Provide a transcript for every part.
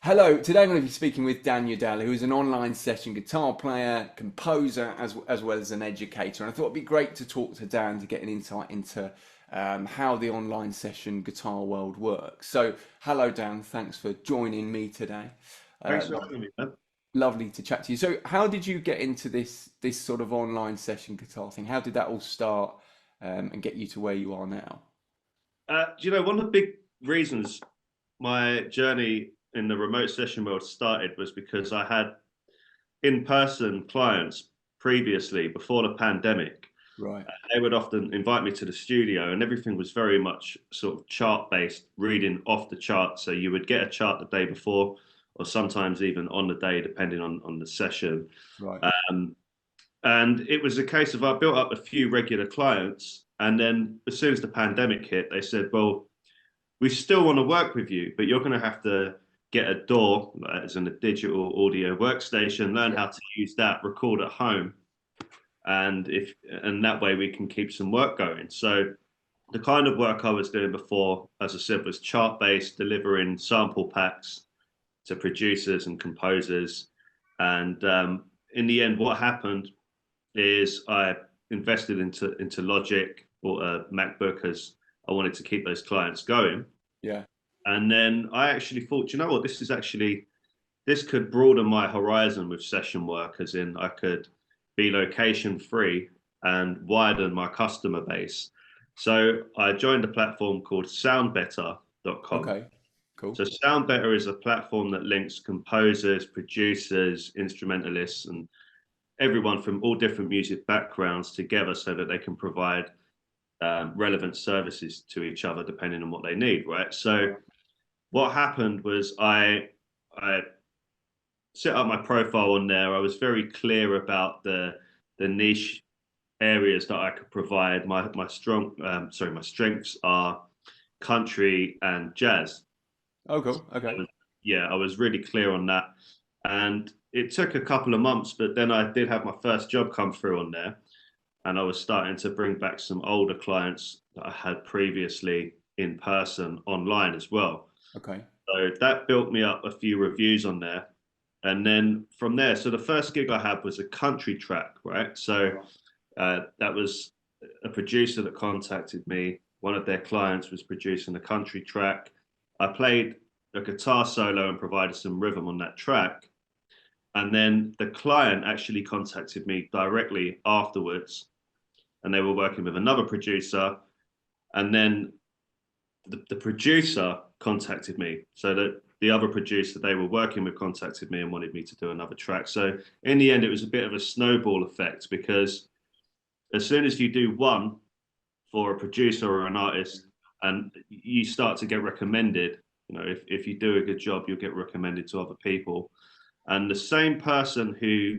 Hello, today I'm going to be speaking with Dan Udall, who is an online session guitar player, composer, as well as an educator. And I thought it'd be great to talk to Dan to get an insight into how the online session guitar world works. So, hello, Dan. Thanks for joining me today. Thanks Uh, for having me, man. Lovely to chat to you. So, how did you get into this sort of online session guitar thing? How did that all start and get you to where you are now? Do you know, one of the big reasons my journey in the remote session world started was because I had in-person clients previously before the pandemic. Right. They would often invite me to the studio, and everything was very much sort of chart-based, reading off the chart. So you would get a chart the day before, or sometimes even on the day, depending on the session. Right. Um, And it was a case of I built up a few regular clients. And then as soon as the pandemic hit, they said, well, we still want to work with you, but you're going to have to get a DAW, as in a digital audio workstation, learn Yeah. how to use that, record at home. And that way we can keep some work going. So the kind of work I was doing before, as I said, was chart based, delivering sample packs to producers and composers. And in the end, what happened is I invested into Logic or a MacBook as I wanted to keep those clients going. Yeah. And then I actually thought, you know what, this could broaden my horizon with session work, as in I could be location free and widen my customer base. So I joined a platform called soundbetter.com. Okay. Cool. So Soundbetter is a platform that links composers, producers, instrumentalists, and everyone from all different music backgrounds together so that they can provide relevant services to each other depending on what they need, right? So what happened was I set up my profile on there. I was very clear about the niche areas that I could provide. My strengths are country and jazz. Oh, cool. Okay. Yeah, I was really clear on that. And it took a couple of months, but then I did have my first job come through on there. And I was starting to bring back some older clients that I had previously in person online as well. Okay. So that built me up a few reviews on there. And then from there, so the first gig I had was a country track, right? So that was a producer that contacted me. One of their clients was producing a country track. I played a guitar solo and provided some rhythm on that track. And then the client actually contacted me directly afterwards, and they were working with another producer. And then the producer contacted me, so that the other producer they were working with contacted me and wanted me to do another track. So in the end, it was a bit of a snowball effect because as soon as you do one for a producer or an artist, and you start to get recommended, if you do a good job, you'll get recommended to other people. And the same person who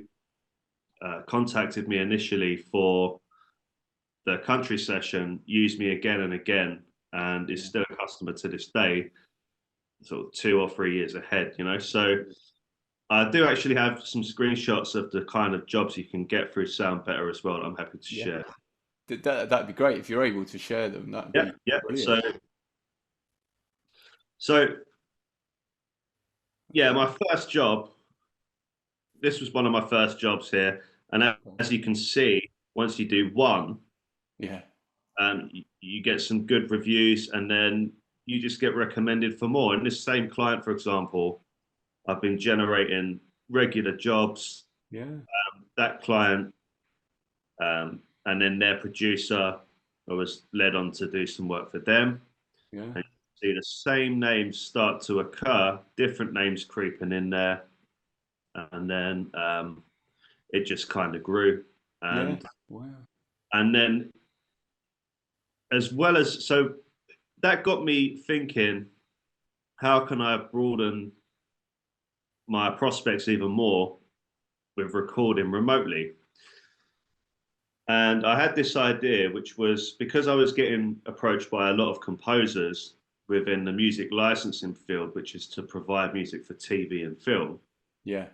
contacted me initially for the country session used me again and again, and is Yeah. still a customer to this day, sort of 2 or 3 years ahead. So I do actually have some screenshots of the kind of jobs you can get through Sound Better as well that I'm happy to Yeah. share. That'd be great if you're able to share them. That'd Yeah, be yeah. brilliant. So yeah, Okay. my first job, this was one of my first jobs here. And Okay. as you can see, once you do one, Yeah. you get some good reviews, and then you just get recommended for more. And this same client, for example, I've been generating regular jobs. Yeah. That client, and then their producer, I was led on to do some work for them. Yeah. And you see the same names start to occur, different names creeping in there, and then it just kind of grew. Yeah. And Wow. and then as well as so that got me thinking, how can I broaden my prospects even more with recording remotely? And I had this idea, which was because I was getting approached by a lot of composers within the music licensing field, which is to provide music for TV and film. Yeah.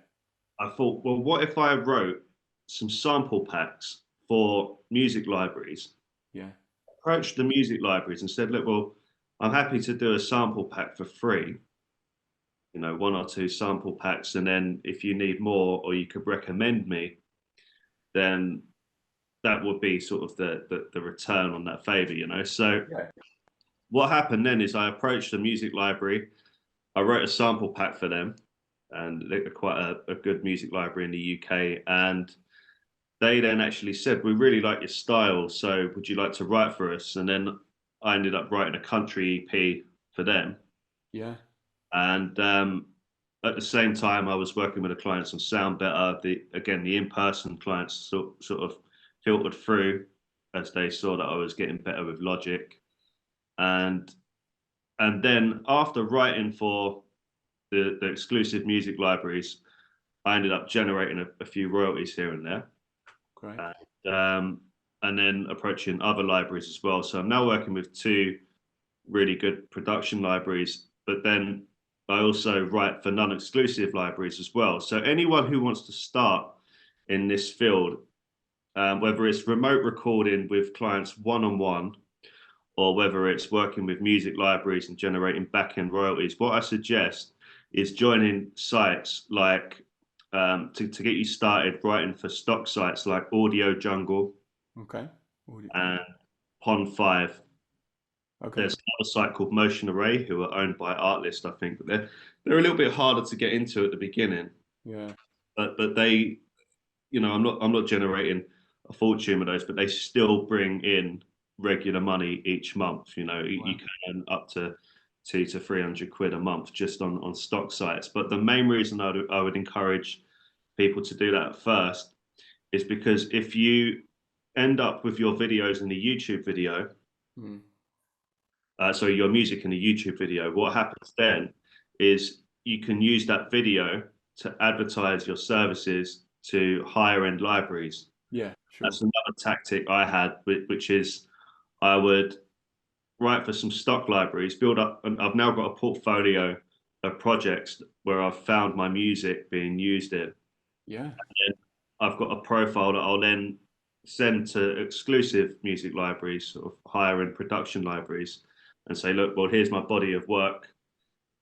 I thought, well, what if I wrote some sample packs for music libraries, Yeah. approached the music libraries and said, look, well, I'm happy to do a sample pack for free. one or two sample packs, and then if you need more or you could recommend me, then that would be sort of the return on that favor. So Yeah. what happened then is I approached the music library. I wrote a sample pack for them, and they're quite a good music library in the UK. And they then actually said, "We really like your style, so would you like to write for us?" And then I ended up writing a country EP for them. Yeah. And at the same time, I was working with the clients on Sound Better. The in-person clients sort of filtered through as they saw that I was getting better with Logic. And then after writing for the exclusive music libraries, I ended up generating a few royalties here and there. Great. And then approaching other libraries as well. So I'm now working with two really good production libraries, but then I also write for non-exclusive libraries as well. So anyone who wants to start in this field, whether it's remote recording with clients one-on-one, or whether it's working with music libraries and generating back-end royalties, what I suggest is joining sites like to get you started writing for stock sites like Audio Jungle Okay. and Pond5. Okay. There's another site called Motion Array, who are owned by Artlist, I think, but they're a little bit harder to get into at the beginning. Yeah. But they, I'm not generating a fortune with those, but they still bring in regular money each month. You can earn up to 200 to 300 quid a month just on stock sites. But the main reason I would encourage people to do that at first is because if you end up with your videos in the YouTube video, so your music in a YouTube video, what happens then is you can use that video to advertise your services to higher end libraries. Yeah. Sure. That's another tactic I had, which is I would write for some stock libraries, build up, and I've now got a portfolio of projects where I've found my music being used in. Yeah. And I've got a profile that I'll then send to exclusive music libraries, sort of higher end production libraries, and say, look, well, here's my body of work,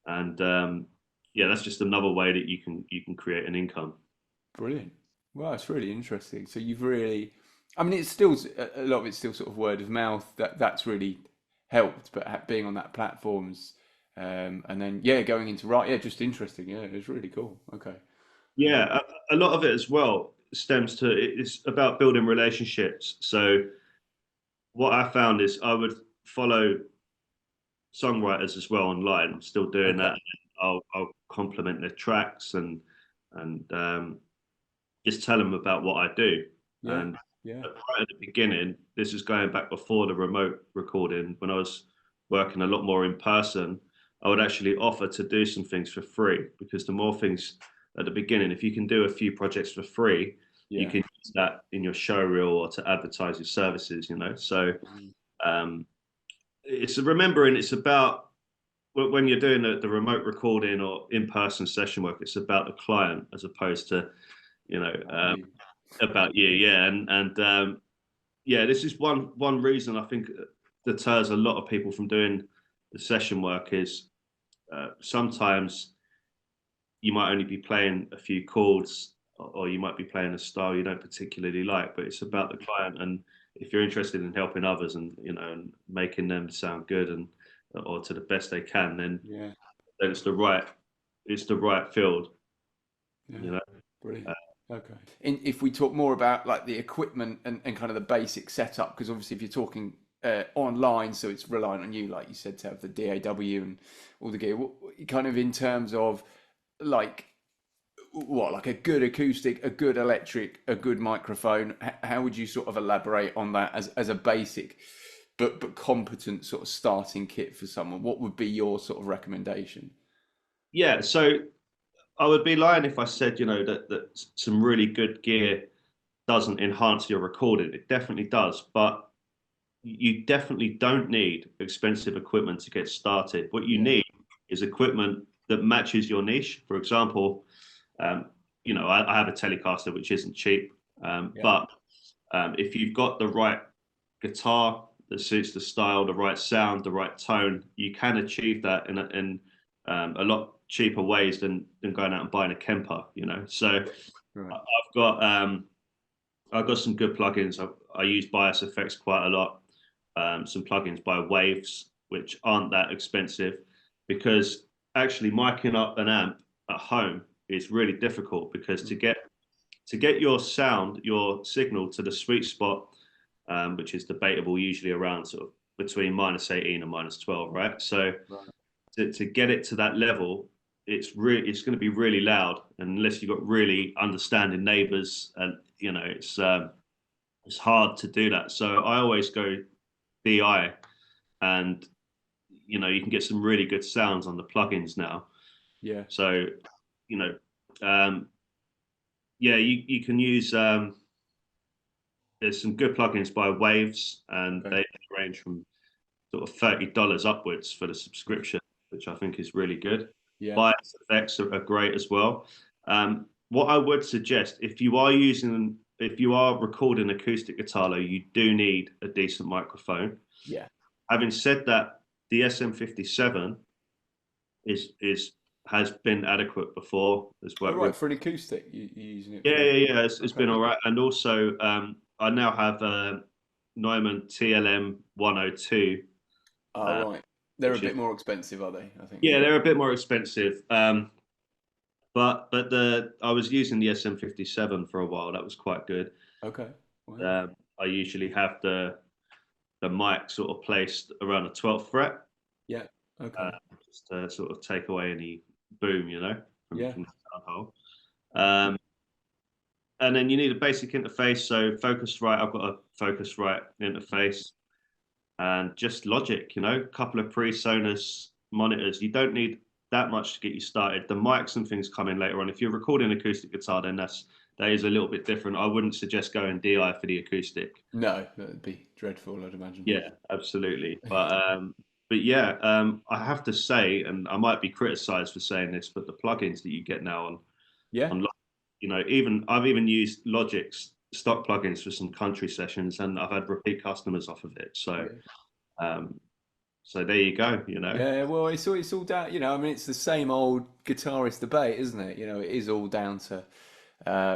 and yeah, that's just another way that you can create an income. Brilliant. Well, it's really interesting. So you've really, I mean, it's still a lot of it's still sort of word of mouth that's really helped, but being on that platforms, and then yeah, going into right, yeah, just interesting. Yeah, it's really cool. Okay. Yeah, a lot of it as well stems to it's about building relationships. So what I found is I would follow songwriters as well online. I'm still doing Okay. that. I'll compliment their tracks and just tell them about what I do. Yeah. And Yeah. right at the beginning, this is going back before the remote recording, when I was working a lot more in person, I would actually offer to do some things for free, because the more things at the beginning, if you can do a few projects for free, you Yeah. can use that in your show reel or to advertise your services. So um, it's remembering it's about when you're doing the remote recording or in-person session work, it's about the client as opposed to, you know, um, You. about you. Yeah. And yeah, this is one reason I think deters a lot of people from doing the session work is sometimes you might only be playing a few chords, or you might be playing a style you don't particularly like, but it's about the client. And if you're interested in helping others and and making them sound good and or to the best they can, Yeah. then it's the right field. Yeah. you know Brilliant. uh, Okay. If we talk more about like the equipment and kind of the basic setup, because obviously if you're talking online, so it's reliant on you, like you said, to have the DAW and all the gear. Kind of in terms of like what, like a good acoustic, a good electric, a good microphone. How would you sort of elaborate on that as a basic, but competent sort of starting kit for someone? What would be your sort of recommendation? yeah, so I would be lying if I said that some really good gear doesn't enhance your recording. It definitely does, but you definitely don't need expensive equipment to get started. What you Yeah. need is equipment that matches your niche. For example, um, I have a Telecaster which isn't cheap, Yeah. but if you've got the right guitar that suits the style, the right sound, the right tone, you can achieve that in a lot cheaper ways than going out and buying a Kemper, you know. So Right. I've got some good plugins. I use Bias Effects quite a lot. Some plugins by Waves, which aren't that expensive, because actually miking up an amp at home is really difficult, because to get your sound, your signal to the sweet spot, which is debatable, usually around sort of between -18 and -12, right? So to get it to that level, it's going to be really loud, unless you've got really understanding neighbors, and you know it's hard to do that. So I always go DI, and you know you can get some really good sounds on the plugins now. Yeah. So you know, yeah, you can use. There's some good plugins by Waves, and Okay. they range from sort of $30 upwards for the subscription, which I think is really good. Yeah. Bias effects are great as well. What I would suggest, if you are recording acoustic guitar, though, you do need a decent microphone. Yeah. Having said that, the SM57 has been adequate before. Has Oh, worked right, really. for an acoustic, you're using it Yeah, for. yeah. It's Okay. been all right. And also, I now have a Neumann TLM 102. Oh, right. They're a Which is, bit more expensive, are they? I think. yeah, they're a bit more expensive. But I was using the SM57 for a while. That was quite good. Okay. Wow. I usually have the mic sort of placed around the 12th fret, Yeah. Okay. just to sort of take away any boom, you know, Yeah. from the sound hole. And then you need a basic interface. So Focusrite, I've got a Focusrite interface, and just Logic, you know, a couple of PreSonus monitors. You don't need that much to get you started. The mics and things come in later on. If you're recording acoustic guitar, then that is a little bit different. I wouldn't suggest going DI for the acoustic. No, that'd be dreadful, I'd imagine. Yeah, absolutely. But yeah, I have to say, and I might be criticized for saying this, but the plugins that you get now Yeah. on you know, even I've even used Logic's stock plugins for some country sessions, and I've had repeat customers off of it. So, so there you go. You know. Yeah, well, it's all down. You know, I mean, it's the same old guitarist debate, isn't it? You know, it is all down to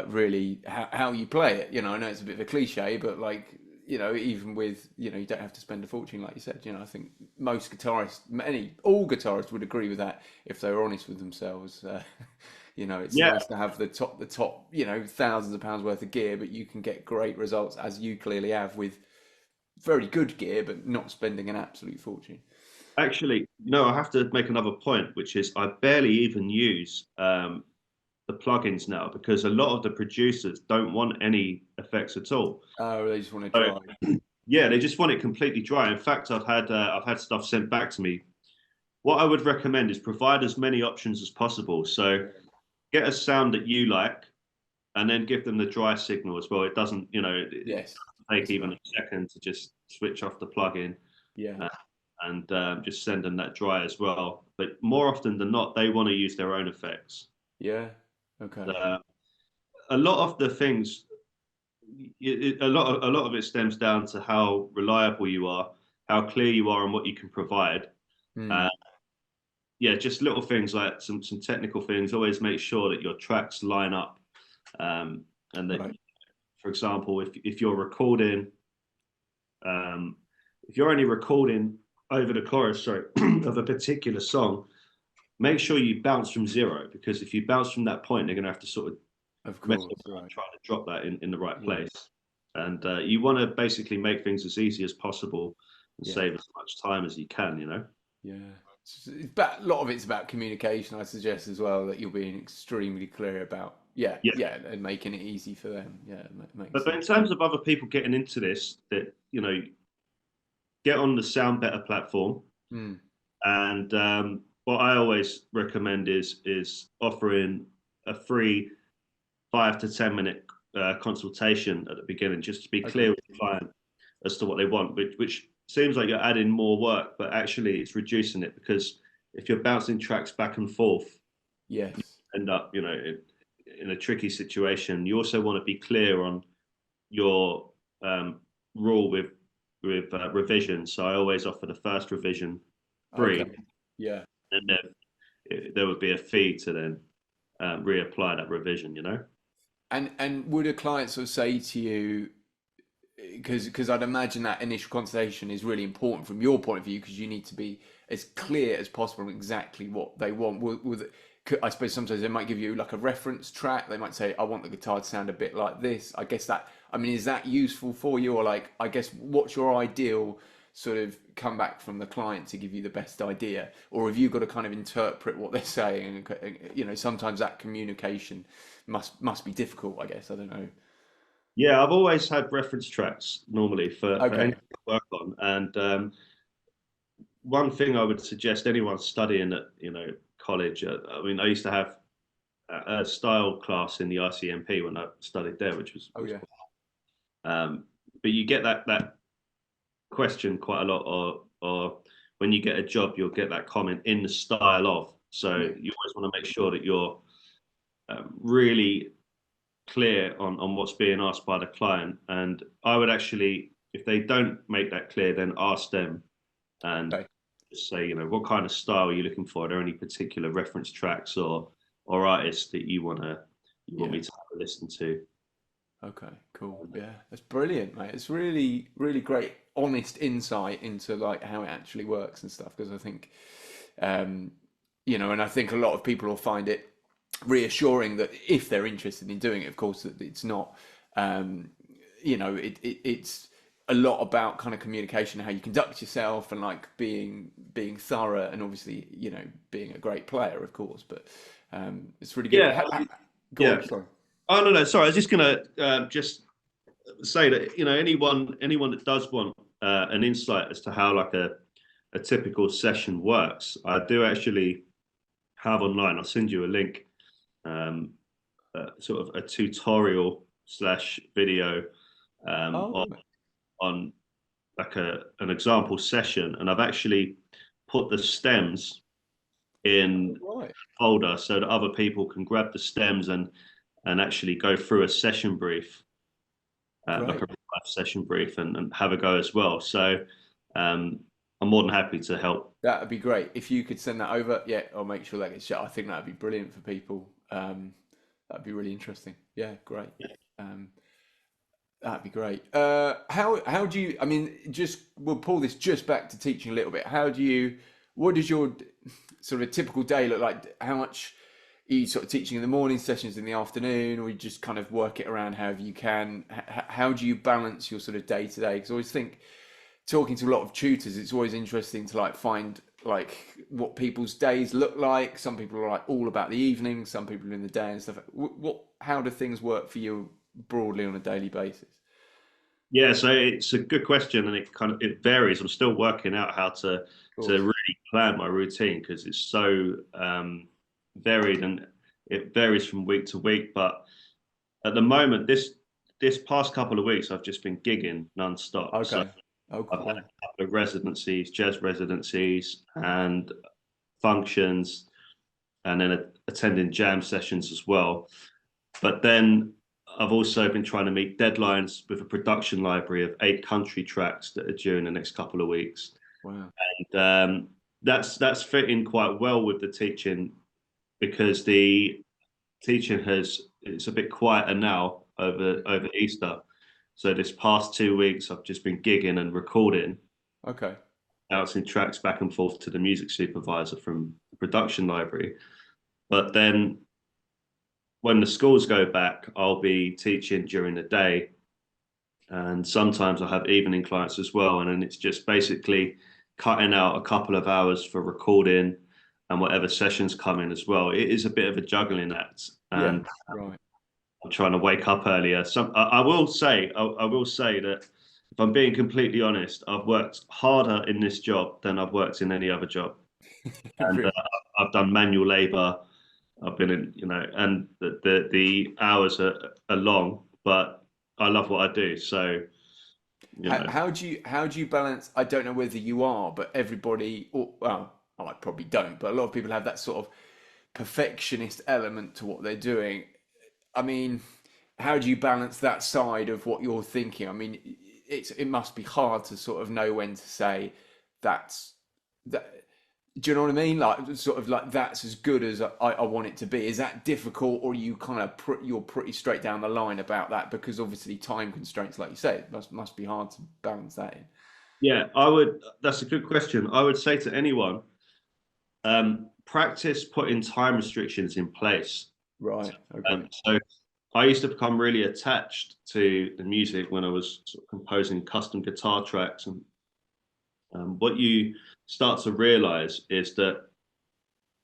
really how you play it. You know, I know it's a bit of a cliche, but like, you know, even with, you know, you don't have to spend a fortune, like you said. You know, I think most guitarists, all guitarists would agree with that if they were honest with themselves. You know, it's Yeah, nice to have the top, you know, thousands of pounds worth of gear, but you can get great results, as you clearly have, with very good gear, but not spending an absolute fortune. actually, no, I have to make another point, which is I barely even use the plugins now, because a lot of the producers don't want any effects at all. Oh, they just want to So, drive. yeah, they just want it completely dry. In fact, I've had stuff sent back to me. What I would recommend is provide as many options as possible. So get a sound that you like, and then give them the dry signal as well. It doesn't, you know, Yes, take that's even right. a second to just switch off the plugin, Yeah, uh, and just send them that dry as well. But more often than not, they want to use their own effects. yeah. Okay. Uh, a lot of the things, a lot of it stems down to how reliable you are, how clear you are, and what you can provide. Hmm. Uh, yeah, just little things like some technical things. Always make sure that your tracks line up, and that, Right. for example, if you're recording, um, if you're only recording over the chorus, sorry, of a particular song, make sure you bounce from zero, because if you bounce from that point, they're going to have to sort of Of mess course. around Right. trying to drop that in the right Yeah. place. And you want to basically make things as easy as possible and Yeah. save as much time as you can, you know? Yeah. A lot of it's about communication, I suggest as well, that you're being extremely clear about. Yeah, Yeah. yeah, and making it easy for them. Yeah, it makes But in sense. terms of other people getting into this, that, you know, get on the Sound Better platform. Hmm. And what I always recommend is offering a free 5 to 10 minute consultation at the beginning, just to be clear Okay. with the client as to what they want, which seems like you're adding more work, but actually it's reducing it, because if you're bouncing tracks back and forth, you Yes. end up, you know, in a tricky situation. You also want to be clear on your rule with revision. So I always offer the first revision free, Okay. Yeah. and then there would be a fee to then reapply that revision, you know? And would a client sort of say to you, because I'd imagine that initial consultation is really important from your point of view, because you need to be as clear as possible on exactly what they want. I suppose sometimes they might give you like a reference track. They might say, I want the guitar to sound a bit like this. I guess that, I mean, is that useful for you? Or like, I guess, what's your ideal sort of come back from the client to give you the best idea? Or have you got to kind of interpret what they're saying? You know, sometimes that communication must be difficult, I guess. I don't know. Yeah, I've always had reference tracks normally for Okay. anything to work on. And one thing I would suggest anyone studying at, college, I mean, I used to have a style class in the ICMP when I studied there, which was, Oh, yeah. but you get that question quite a lot, or when you get a job, you'll get that comment in the style of. So Yeah. you always want to make sure that you're really clear on what's being asked by the client. And I would actually, if they don't make that clear, then ask them and Okay. just say, what kind of style are you looking for? Are there any particular reference tracks or artists that you want Yeah. me to have a listen to? Okay, cool. Yeah, that's brilliant, mate. It's really, really great, honest insight into like how it actually works and stuff. Because I think, um, and I think a lot of people will find it reassuring that if they're interested in doing it, of course, that it's not, um, it's a lot about kind of communication, how you conduct yourself, and like being thorough, and obviously, being a great player, of course. But it's really good. Yeah, Go yeah. on, sorry. Oh no, no, sorry. I was just gonna just say that anyone that does want an insight as to how like a typical session works, I do actually have online. I'll send you a link, sort of a tutorial slash video Oh, on like an example session, and I've actually put the stems in right. a folder so that other people can grab the stems and actually go through a session brief, like Great. a live session brief, and have a go as well. So I'm more than happy to help. That would be great. If you could send that over, yeah, I'll make sure that gets shut. I think that'd be brilliant for people. That'd be really interesting. Yeah, great. Um, that'd be great. How do you? I mean, just we'll pull this just back to teaching a little bit. What does your sort of a typical day look like? How much are you sort of teaching in the morning, sessions in the afternoon, or you just kind of work it around however you can? How do you balance your sort of day to day? Because I always think talking to a lot of tutors, it's always interesting to like find like what people's days look like. Some people are like all about the evening, some people are in the day and stuff. How do things work for you broadly on a daily basis? Yeah, so it's a good question, and it varies. I'm still working out how to Of to course. really plan my routine because it's so varied, and it varies from week to week. But at the moment, this past couple of weeks, I've just been gigging non-stop. So Okay. Oh, I've had cool. a couple of residencies, jazz residencies, and functions, and then attending jam sessions as well. But then I've also been trying to meet deadlines with a production library of 8 country tracks that are due in the next couple of weeks. Wow. And that's fitting quite well with the teaching because the teaching it's a bit quieter now over Easter. So this past 2 weeks, I've just been gigging and recording, Okay. bouncing tracks back and forth to the music supervisor from the production library. But then when the schools go back, I'll be teaching during the day. And sometimes I have evening clients as well. And then it's just basically cutting out a couple of hours for recording and whatever sessions come in as well. It is a bit of a juggling act. Yeah. And Right. I'm trying to wake up earlier. I will say, I will say that if I'm being completely honest, I've worked harder in this job than I've worked in any other job. And Really? I've done manual labor. I've been in, and the hours are long, but I love what I do. So, you know, How do you balance? I don't know whether you are, but everybody, or well, I probably don't, but a lot of people have that sort of perfectionist element to what they're doing. I mean, how do you balance that side of what you're thinking? I mean, it must be hard to sort of know when to say that's that. Do you know what I mean? Like sort of like that's as good as I want it to be. Is that difficult, or are you kind of you're pretty straight down the line about that? Because obviously time constraints, like you say, it must be hard to balance that in. Yeah, I would. That's a good question. I would say to anyone, practice putting time restrictions in place. Right. Okay. So I used to become really attached to the music when I was sort of composing custom guitar tracks, and what you start to realize is that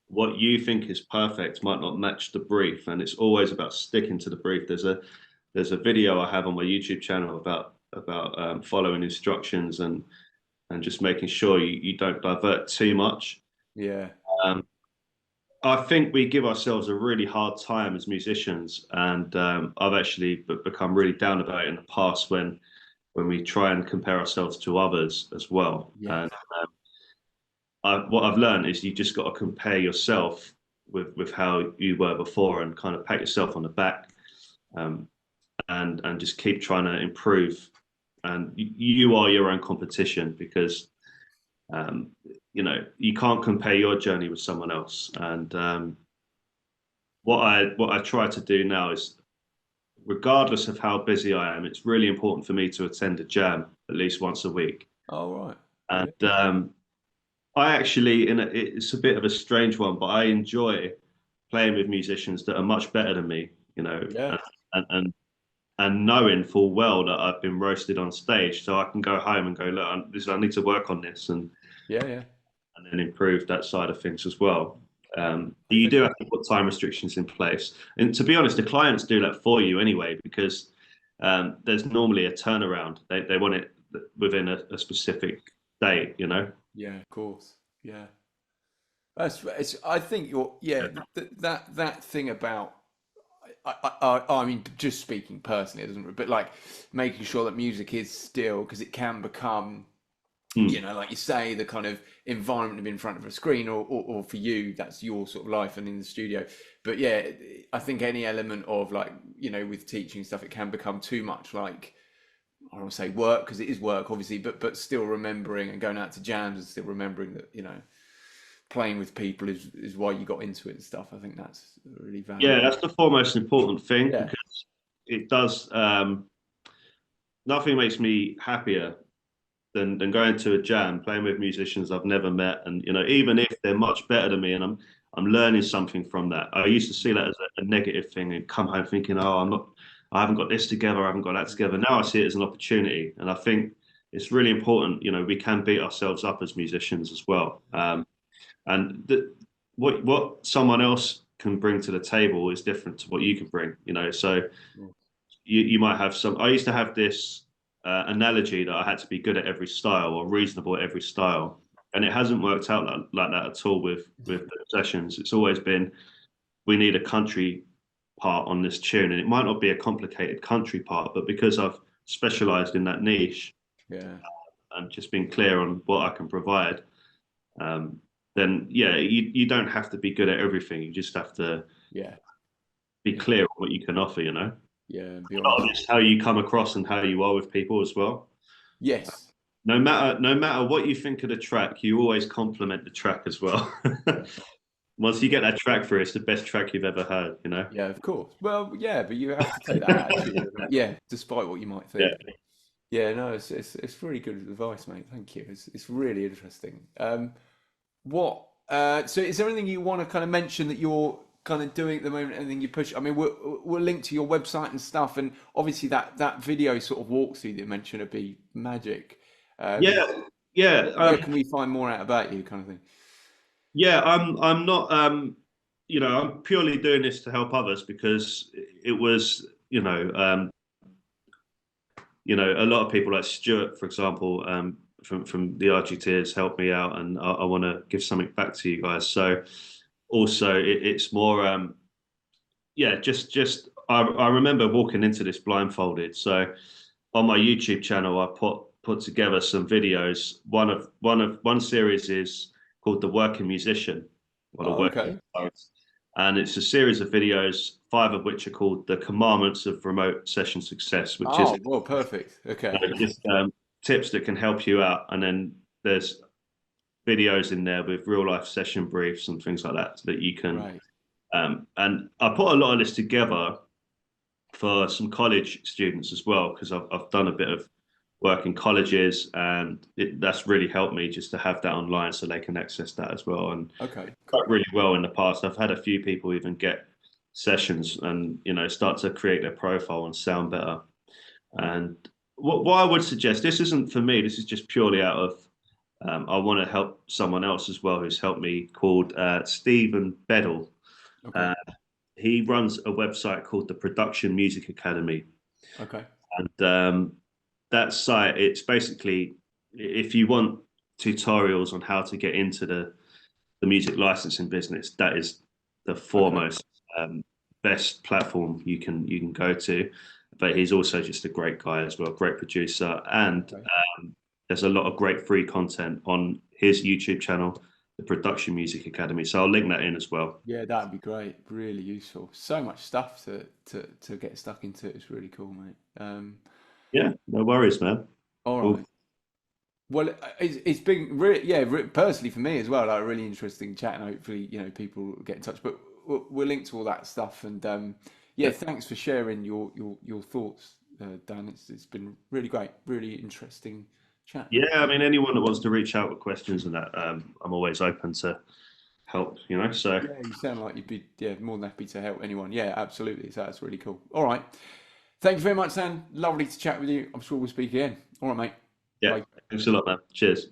what you think is perfect might not match the brief, and it's always about sticking to the brief. There's a video I have on my YouTube channel about following instructions and just making sure you don't divert too much. Yeah. Um, I think we give ourselves a really hard time as musicians, and I've actually become really down about it in the past when we try and compare ourselves to others as well. Yeah. And what I've learned is you just got to compare yourself with how you were before, and kind of pat yourself on the back, um, and just keep trying to improve. And you are your own competition, because um, you can't compare your journey with someone else. And what I try to do now is, regardless of how busy I am, it's really important for me to attend a jam at least once a week. All right. And Yeah. I actually, it's a bit of a strange one, but I enjoy playing with musicians that are much better than me, Yeah. and and and knowing full well that I've been roasted on stage, so I can go home and go, look, I need to work on this, Yeah. Yeah. and then improve that side of things as well. I You think. do have to put time restrictions in place, and to be honest, the clients do that for you anyway, because there's normally a turnaround. They want it within a specific date. Yeah. Of course. Yeah. I think you're. Yeah. That thing about. I mean, just speaking personally, it doesn't. But like making sure that music is still, because it can become, Mm. like you say, the kind of environment of in front of a screen, or for you, that's your sort of life and in the studio. But yeah, I think any element of like, with teaching stuff, it can become too much like, I don't want to say work, because it is work, obviously, but still remembering and going out to jams and still remembering that, playing with people is why you got into it and stuff. I think that's really Yeah, valuable. that's the foremost important thing, Yeah. because it does. Nothing makes me happier than going to a jam, playing with musicians I've never met, and even if they're much better than me, and I'm learning something from that. I used to see that as a negative thing, and come home thinking, oh, I haven't got this together, I haven't got that together. Now I see it as an opportunity, and I think it's really important. We can beat ourselves up as musicians as well, and what someone else can bring to the table is different to what you can bring. So you might have some. I used to have this analogy that I had to be good at every style or reasonable at every style, and it hasn't worked out like that at all with the sessions. It's always been, we need a country part on this tune, and it might not be a complicated country part, but because I've specialized in that niche Yeah. and just been clear on what I can provide, um, then yeah, you don't have to be good at everything. You just have to Yeah. be Yeah. clear on what you can offer. Yeah. And be A lot of honest. it's how you come across and how you are with people as well. Yes. No matter what you think of the track, you always compliment the track as well. Once you get that track through, it's the best track you've ever heard. Yeah, of course. Well, yeah, but you have to take that attitude. Yeah, despite what you might Yeah. think. Yeah, no, it's really good advice, mate. Thank you. It's really interesting. So is there anything you want to kind of mention that you're kind of doing at the moment? Anything you push? I mean, we'll link to your website and stuff, and obviously that video sort of walkthrough that you mentioned would be magic. Yeah, yeah, Where can we find more out about you, kind of thing? yeah. I'm not. I'm purely doing this to help others, because it was, a lot of people like Stuart, for example, from the RGT has helped me out, and I want to give something back to you guys. So also, it's more, yeah, just I remember walking into this blindfolded. So on my YouTube channel, I put together some videos. One series is called The Working Musician, or the Oh, Working okay. Guitarist, and it's a series of videos, 5 of which are called The Commandments of Remote Session Success, which is Oh, well, perfect. Okay. just tips that can help you out. And then there's videos in there with real life session briefs and things like that, so that you can. Right. And I put a lot of this together for some college students as well, because I've done a bit of work in colleges, and that's really helped me just to have that online so they can access that as well. And Okay. worked Cool. really well in the past. I've had a few people even get sessions and start to create their profile and sound better. And what I would suggest, this isn't for me, this is just purely out of I want to help someone else as well who's helped me, called Stephen Bedell. Okay. Uh, he runs a website called the Production Music Academy. Okay. And that site, it's basically, if you want tutorials on how to get into the music licensing business, that is the Okay. foremost best platform you can go to. But he's also just a great guy as well, great producer, and Okay. there's a lot of great free content on his YouTube channel, the Production Music Academy. So I'll link that in as well. Yeah, that'd be great. Really useful. So much stuff to get stuck into. It's really cool, mate. Yeah, no worries, man. All Well, right. Well, it's been really, yeah, personally for me as well, like a really interesting chat, and hopefully, people get in touch. But we'll link to all that stuff, and yeah, yeah. thanks for sharing your thoughts, Dan. It's been really great, really interesting chat. Yeah, I mean, anyone that wants to reach out with questions and that, I'm always open to help, So, Yeah, you sound like you'd be more than happy to help anyone. Yeah, absolutely. So that's really cool. All right, thank you very much, Dan. Lovely to chat with you. I'm sure we'll speak again. All right, mate. yeah, Bye. thanks a lot, man. Cheers.